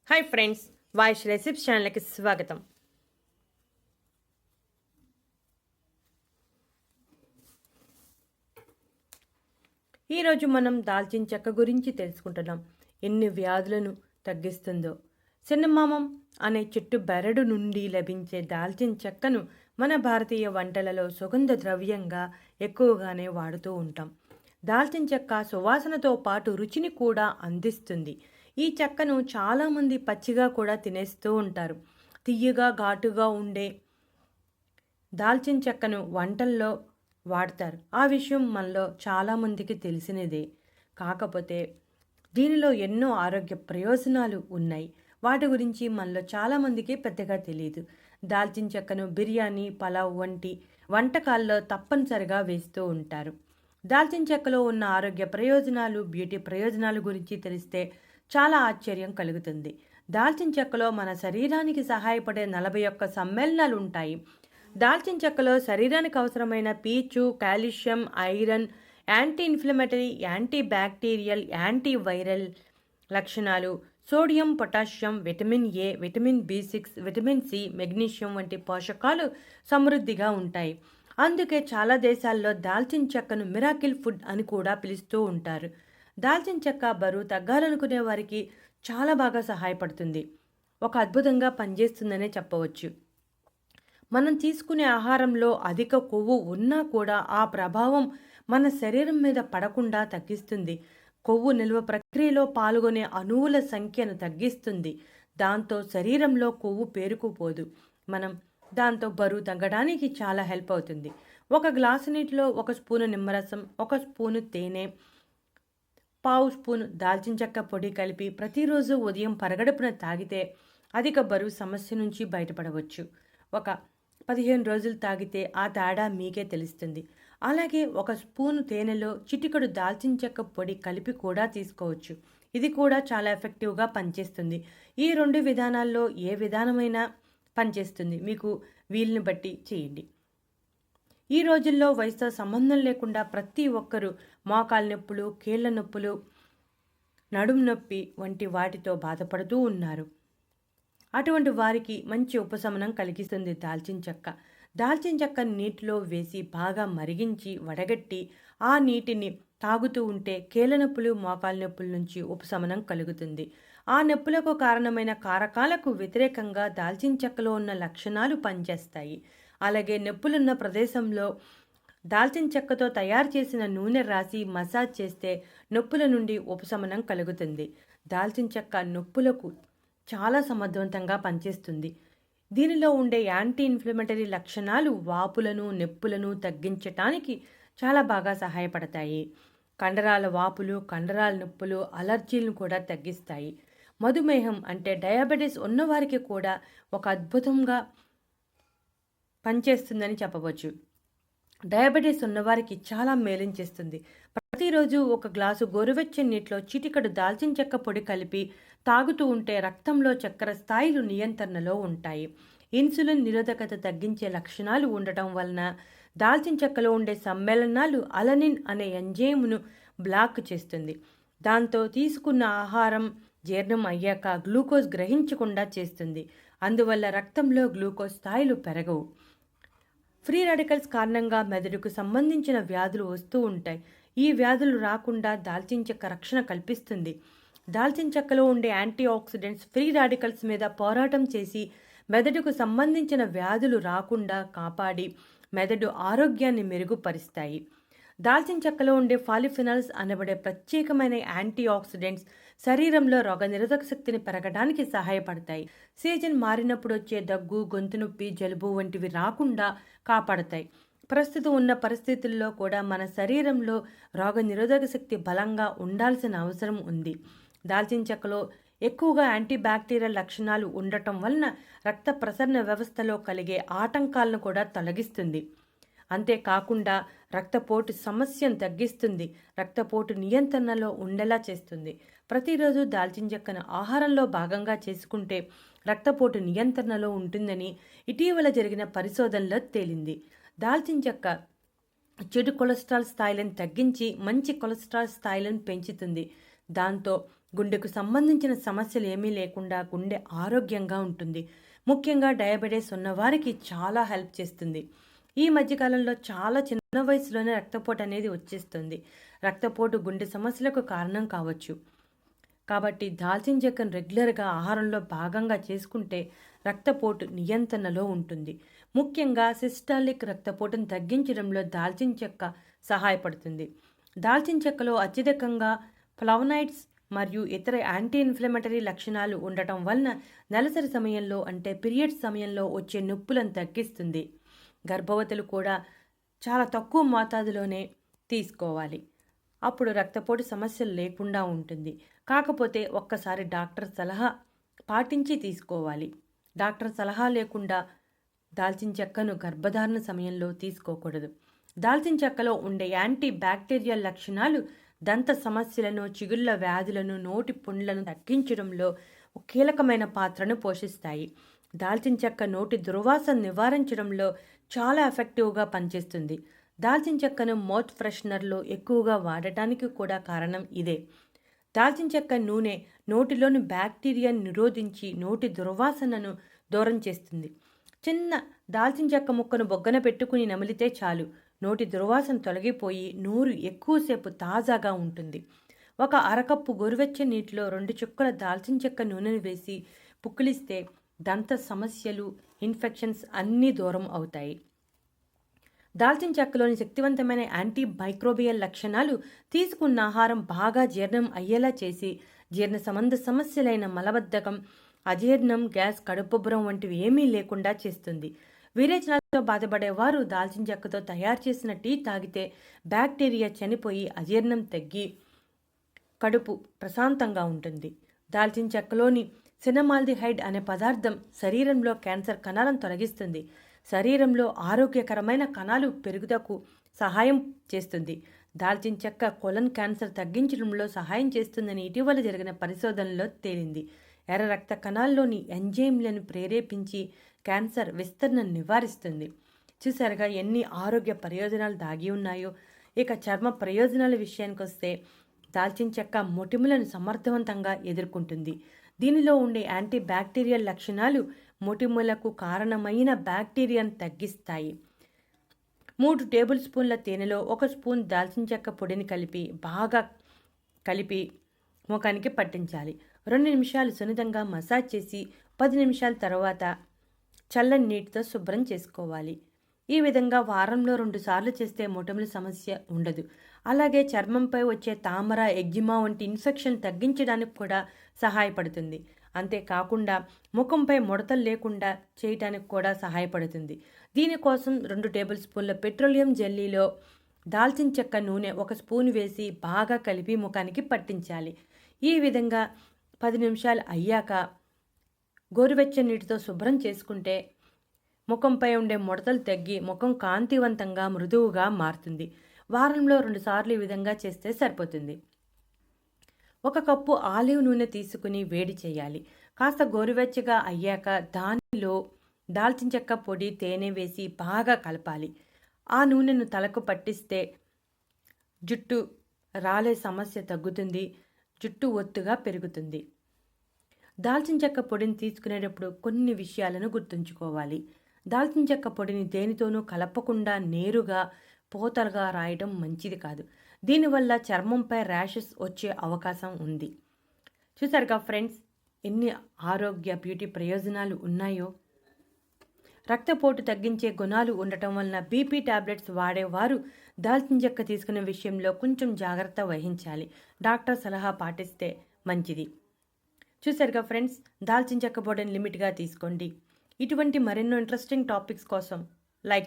Hi friends, వాయిష్ recipes ఛానల్కి స్వాగతం. ఈరోజు మనం దాల్చిన చెక్క గురించి తెలుసుకుంటున్నాం. ఎన్ని వ్యాధులను తగ్గిస్తుందో. సిన్నమామం అనే చెట్టు బెరడు నుండి లభించే దాల్చిన చెక్కను మన భారతీయ వంటలలో సుగంధ ద్రవ్యంగా ఎక్కువగానే వాడుతూ ఉంటాం. దాల్చిన చెక్క సువాసనతో పాటు రుచిని కూడా అందిస్తుంది. ఈ చెక్కను చాలామంది పచ్చిగా కూడా తినేస్తూ ఉంటారు. తియ్యగా ఘాటుగా ఉండే దాల్చిన చెక్కను వంటల్లో వాడతారు. ఆ విషయం మనలో చాలామందికి తెలిసినదే. కాకపోతే దీనిలో ఎన్నో ఆరోగ్య ప్రయోజనాలు ఉన్నాయి. వాటి గురించి మనలో చాలామందికి పెద్దగా తెలియదు. దాల్చిన చెక్కను బిర్యానీ, పలావ్ వంటి వంటకాల్లో తప్పనిసరిగా వేస్తూ ఉంటారు. దాల్చిన చెక్కలో ఉన్న ఆరోగ్య ప్రయోజనాలు, బ్యూటీ ప్రయోజనాల గురించి తెలిస్తే చాలా ఆశ్చర్యం కలుగుతుంది. దాల్చిన చెక్కలో మన శరీరానికి సహాయపడే 41 సమ్మేళనాలు ఉంటాయి. దాల్చిన చెక్కలో శరీరానికి అవసరమైన పీచు, calcium, iron, anti inflammatory, anti bacterial, anti viral లక్షణాలు, sodium, potassium, vitamin A, vitamin B6, vitamin C, magnesium వంటి పోషకాలు సమృద్ధిగా ఉంటాయి. అందుకే చాలా దేశాల్లో దాల్చిన చెక్కను మిరాకిల్ ఫుడ్ అని కూడా పిలుస్తూ ఉంటారు. దాల్చిన చెక్క బరువు తగ్గాలనుకునే వారికి చాలా బాగా సహాయపడుతుంది. ఒక అద్భుతంగా పనిచేస్తుందనే చెప్పవచ్చు. మనం తీసుకునే ఆహారంలో అధిక కొవ్వు ఉన్నా కూడా ఆ ప్రభావం మన శరీరం మీద పడకుండా తగ్గిస్తుంది. కొవ్వు నిల్వ ప్రక్రియలో పాల్గొనే అణువుల సంఖ్యను తగ్గిస్తుంది. దాంతో శరీరంలో కొవ్వు పేరుకుపోదు. మనం దాంతో బరువు తగ్గడానికి చాలా హెల్ప్ అవుతుంది. ఒక గ్లాసు నీటిలో 1 స్పూను నిమ్మరసం, 1 స్పూను తేనె, పావు స్పూను దాల్చిన చెక్క పొడి కలిపి ప్రతిరోజు ఉదయం పరగడుపున తాగితే అధిక బరువు సమస్య నుంచి బయటపడవచ్చు. ఒక 15 రోజులు తాగితే ఆ తేడా మీకే తెలుస్తుంది. అలాగే 1 స్పూను తేనెలో చిటికెడు దాల్చిన చెక్క పొడి కలిపి కూడా తీసుకోవచ్చు. ఇది కూడా చాలా ఎఫెక్టివ్గా పనిచేస్తుంది. ఈ 2 విధానాల్లో ఏ విధానమైనా పనిచేస్తుంది. మీకు వీలుని బట్టి చేయండి. ఈ రోజుల్లో వయసుతో సంబంధం లేకుండా ప్రతి ఒక్కరూ మోకాళ్ళ నొప్పులు, కీళ్ల నొప్పులు, నడుము నొప్పి వంటి వాటితో బాధపడుతూ ఉన్నారు. అటువంటి వారికి మంచి ఉపశమనం కలిగిస్తుంది దాల్చిన చెక్క. దాల్చిన చెక్క నీటిలో వేసి బాగా మరిగించి వడగట్టి ఆ నీటిని తాగుతూ ఉంటే కీళ్ల నొప్పులు, మోకాళ్ళ నొప్పుల నుంచి ఉపశమనం కలుగుతుంది. ఆ నొప్పులకు కారణమైన కారకాలకు వ్యతిరేకంగా దాల్చిన చెక్కలో ఉన్న లక్షణాలు పనిచేస్తాయి. అలాగే నొప్పులున్న ప్రదేశంలో దాల్చిన చెక్కతో తయారు చేసిన నూనె రాసి మసాజ్ చేస్తే నొప్పుల నుండి ఉపశమనం కలుగుతుంది. దాల్చిన చెక్క నొప్పులకు చాలా సమర్థవంతంగా పనిచేస్తుంది. దీనిలో ఉండే యాంటీ ఇన్ఫ్లమేటరీ లక్షణాలు వాపులను, నొప్పులను తగ్గించటానికి చాలా బాగా సహాయపడతాయి. కండరాల వాపులు, కండరాల నొప్పులు, అలర్జీలను కూడా తగ్గిస్తాయి. మధుమేహం అంటే డయాబెటీస్ ఉన్నవారికి కూడా ఒక అద్భుతంగా పనిచేస్తుందని చెప్పవచ్చు. డయాబెటీస్ ఉన్నవారికి చాలా మేలుని చేస్తుంది. ప్రతిరోజు 1 గ్లాసు గోరువెచ్చని నీటిలో చిటికెడు దాల్చిన చెక్క పొడి కలిపి తాగుతూ ఉంటే రక్తంలో చక్కెర స్థాయిలు నియంత్రణలో ఉంటాయి. ఇన్సులిన్ నిరోధకత తగ్గించే లక్షణాలు ఉండటం వలన దాల్చిన చెక్కలో ఉండే సమ్మేళనాలు అలనిన్ అనే ఎంజైమ్ను బ్లాక్ చేస్తుంది. దాంతో తీసుకున్న ఆహారం జీర్ణం అయ్యాక గ్లూకోజ్ గ్రహించకుండా చేస్తుంది. అందువల్ల రక్తంలో గ్లూకోజ్ స్థాయిలు పెరగవు. ఫ్రీ రాడికల్స్ కారణంగా మెదడుకు సంబంధించిన వ్యాధులు వస్తూ ఉంటాయి. ఈ వ్యాధులు రాకుండా దాల్చిన చెక్క రక్షణ కల్పిస్తుంది. దాల్చిన చెక్కలో ఉండే యాంటీ ఆక్సిడెంట్స్ ఫ్రీ రాడికల్స్ మీద పోరాటం చేసి మెదడుకు సంబంధించిన వ్యాధులు రాకుండా కాపాడి మెదడు ఆరోగ్యాన్ని మెరుగుపరుస్తాయి. దాల్చిన చెక్కలో ఉండే పాలిఫినాల్స్ అనబడే ప్రత్యేకమైన యాంటీ ఆక్సిడెంట్స్ శరీరంలో రోగనిరోధక శక్తిని పెరగడానికి సహాయపడతాయి. సీజన్ మారినప్పుడు వచ్చే దగ్గు, గొంతు నొప్పి, జలుబు వంటివి రాకుండా కాపాడతాయి. ప్రస్తుతం ఉన్న పరిస్థితుల్లో కూడా మన శరీరంలో రోగనిరోధక శక్తి బలంగా ఉండాల్సిన అవసరం ఉంది. దాల్చిన చెక్కలో ఎక్కువగా యాంటీ బ్యాక్టీరియల్ లక్షణాలు ఉండటం వలన రక్త ప్రసరణ వ్యవస్థలో కలిగే ఆటంకాలను కూడా తొలగిస్తుంది. అంతేకాకుండా రక్తపోటు సమస్యను తగ్గిస్తుంది. రక్తపోటు నియంత్రణలో ఉండేలా చేస్తుంది. ప్రతిరోజు దాల్చిన చెక్కను ఆహారంలో భాగంగా చేసుకుంటే రక్తపోటు నియంత్రణలో ఉంటుందని ఇటీవల జరిగిన పరిశోధనలో తేలింది. దాల్చిన చెక్క చెడు కొలెస్ట్రాల్ స్థాయిలను తగ్గించి మంచి కొలెస్ట్రాల్ స్థాయిలను పెంచుతుంది. దాంతో గుండెకు సంబంధించిన సమస్యలు ఏమీ లేకుండా గుండె ఆరోగ్యంగా ఉంటుంది. ముఖ్యంగా డయాబెటీస్ ఉన్నవారికి చాలా హెల్ప్ చేస్తుంది. ఈ మధ్యకాలంలో చాలా చిన్న వయసులోనే రక్తపోటు అనేది వచ్చేస్తుంది. రక్తపోటు గుండె సమస్యలకు కారణం కావచ్చు. కాబట్టి దాల్చిన చెక్కను రెగ్యులర్గా ఆహారంలో భాగంగా చేసుకుంటే రక్తపోటు నియంత్రణలో ఉంటుంది. ముఖ్యంగా సిస్టాలిక్ రక్తపోటును తగ్గించడంలో దాల్చిన చెక్క సహాయపడుతుంది. దాల్చిన చెక్కలో అత్యధికంగా ఫ్లవనాయిడ్స్ మరియు ఇతర యాంటీ ఇన్ఫ్లమేటరీ లక్షణాలు ఉండటం వలన నెలసరి సమయంలో అంటే పీరియడ్స్ సమయంలో వచ్చే నొప్పులను తగ్గిస్తుంది. గర్భవతులు కూడా చాలా తక్కువ మోతాదులోనే తీసుకోవాలి. అప్పుడు రక్తపోటు సమస్యలు లేకుండా ఉంటుంది. కాకపోతే ఒక్కసారి డాక్టర్ సలహా పాటించి తీసుకోవాలి. డాక్టర్ సలహా లేకుండా దాల్చిన చెక్కను గర్భధారణ సమయంలో తీసుకోకూడదు. దాల్చిన చెక్కలో ఉండే యాంటీ బ్యాక్టీరియల్ లక్షణాలు దంత సమస్యలను, చిగుళ్ళ వ్యాధులను, నోటి పుండ్లను తగ్గించడంలో కీలకమైన పాత్రను పోషిస్తాయి. దాల్చిన చెక్క నోటి దుర్వాసన నివారించడంలో చాలా ఎఫెక్టివ్గా పనిచేస్తుంది. దాల్చిన చెక్కను మౌత్ ఫ్రెషనర్లో ఎక్కువగా వాడటానికి కూడా కారణం ఇదే. దాల్చిన చెక్క నూనె నోటిలోని బ్యాక్టీరియాను నిరోధించి నోటి దుర్వాసనను దూరం చేస్తుంది. చిన్న దాల్చిన చెక్క ముక్కను బొగ్గన పెట్టుకుని నమిలితే చాలు, నోటి దుర్వాసన తొలగిపోయి నోరు ఎక్కువసేపు తాజాగా ఉంటుంది. ఒక అరకప్పు గోరువెచ్చని నీటిలో 2 చుక్కల దాల్చిన చెక్క నూనెను వేసి పుక్కిలిస్తే దంత సమస్యలు, ఇన్ఫెక్షన్స్ అన్నీ దూరం అవుతాయి. దాల్చిన చెక్కలోని శక్తివంతమైన యాంటీ మైక్రోబియల్ లక్షణాలు తీసుకున్న ఆహారం బాగా జీర్ణం అయ్యేలా చేసి జీర్ణ సంబంధ సమస్యలైన మలబద్ధకం, అజీర్ణం, గ్యాస్, కడుపుబ్బరం వంటివి ఏమీ లేకుండా చేస్తుంది. విరేచనాలతో బాధపడేవారు దాల్చిన చెక్కతో తయారు చేసిన టీ తాగితే బ్యాక్టీరియా చనిపోయి అజీర్ణం తగ్గి కడుపు ప్రశాంతంగా ఉంటుంది. దాల్చిన చెక్కలోని సినమాల్డిహైడ్ అనే పదార్థం శరీరంలో క్యాన్సర్ కణాలను తొలగిస్తుంది. శరీరంలో ఆరోగ్యకరమైన కణాలు పెరుగుదకు సహాయం చేస్తుంది. దాల్చిన చెక్క కొలన్ క్యాన్సర్ తగ్గించడంలో సహాయం చేస్తుందని ఇటీవల జరిగిన పరిశోధనలో తేలింది. ఎర్ర రక్త కణాల్లోని ఎంజైమ్లను ప్రేరేపించి క్యాన్సర్ విస్తరణను నివారిస్తుంది. చూసారుగా ఎన్ని ఆరోగ్య ప్రయోజనాలు దాగి ఉన్నాయో. ఇక చర్మ ప్రయోజనాల విషయానికి వస్తే దాల్చిన చెక్క మొటిమలను సమర్థవంతంగా ఎదుర్కొంటుంది. దీనిలో ఉండే యాంటీ బ్యాక్టీరియల్ లక్షణాలు మొటిమలకు కారణమైన బ్యాక్టీరియాను తగ్గిస్తాయి. 3 టేబుల్ స్పూన్ల తేనెలో 1 స్పూన్ దాల్చిన చెక్క పొడిని బాగా కలిపి ముఖానికి పట్టించాలి. 2 నిమిషాలు సున్నితంగా మసాజ్ చేసి 10 నిమిషాల తర్వాత చల్లని నీటితో శుభ్రం చేసుకోవాలి. ఈ విధంగా వారంలో 2 సార్లు చేస్తే మొటిమల సమస్య ఉండదు. అలాగే చర్మంపై వచ్చే తామర, ఎగ్జిమా వంటి ఇన్ఫెక్షన్ తగ్గించడానికి కూడా సహాయపడుతుంది. అంతేకాకుండా ముఖంపై ముడతలు లేకుండా చేయటానికి కూడా సహాయపడుతుంది. దీనికోసం 2 టేబుల్ స్పూన్ల పెట్రోలియం జెల్లీలో దాల్చిన చెక్క నూనె 1 స్పూన్ వేసి బాగా కలిపి ముఖానికి పట్టించాలి. ఈ విధంగా 10 నిమిషాలు అయ్యాక గోరువెచ్చని నీటితో శుభ్రం చేసుకుంటే ముఖంపై ఉండే ముడతలు తగ్గి ముఖం కాంతివంతంగా, మృదువుగా మారుతుంది. వారంలో 2 సార్లు ఈ విధంగా చేస్తే సరిపోతుంది. 1 కప్పు ఆలివ్ నూనె తీసుకుని వేడి చేయాలి. కాస్త గోరువెచ్చగా అయ్యాక దానిలో దాల్చిన చెక్క పొడి, తేనె వేసి బాగా కలపాలి. ఆ నూనెను తలకు పట్టిస్తే జుట్టు రాలే సమస్య తగ్గుతుంది, జుట్టు ఒత్తుగా పెరుగుతుంది. దాల్చిన చెక్క పొడిని తీసుకునేటప్పుడు కొన్ని విషయాలను గుర్తుంచుకోవాలి. దాల్చిన చెక్క పొడిని దేనితోనూ కలపకుండా నేరుగా పోతలుగా రాయడం మంచిది కాదు. దీనివల్ల చర్మంపై ర్యాషెస్ వచ్చే అవకాశం ఉంది. చూసారుగా ఫ్రెండ్స్, ఎన్ని ఆరోగ్య బ్యూటీ ప్రయోజనాలు ఉన్నాయో. రక్తపోటు తగ్గించే గుణాలు ఉండటం వలన బీపీ టాబ్లెట్స్ వాడేవారు దాల్చిన చెక్క తీసుకునే విషయంలో కొంచెం జాగ్రత్త వహించాలి. డాక్టర్ సలహా పాటిస్తే మంచిది. చూసారుగా ఫ్రెండ్స్, దాల్చిన చెక్క పొడిని లిమిట్గా తీసుకోండి. ఇటువంటి మరెన్నో ఇంట్రెస్టింగ్ టాపిక్స్ కోసం లైక్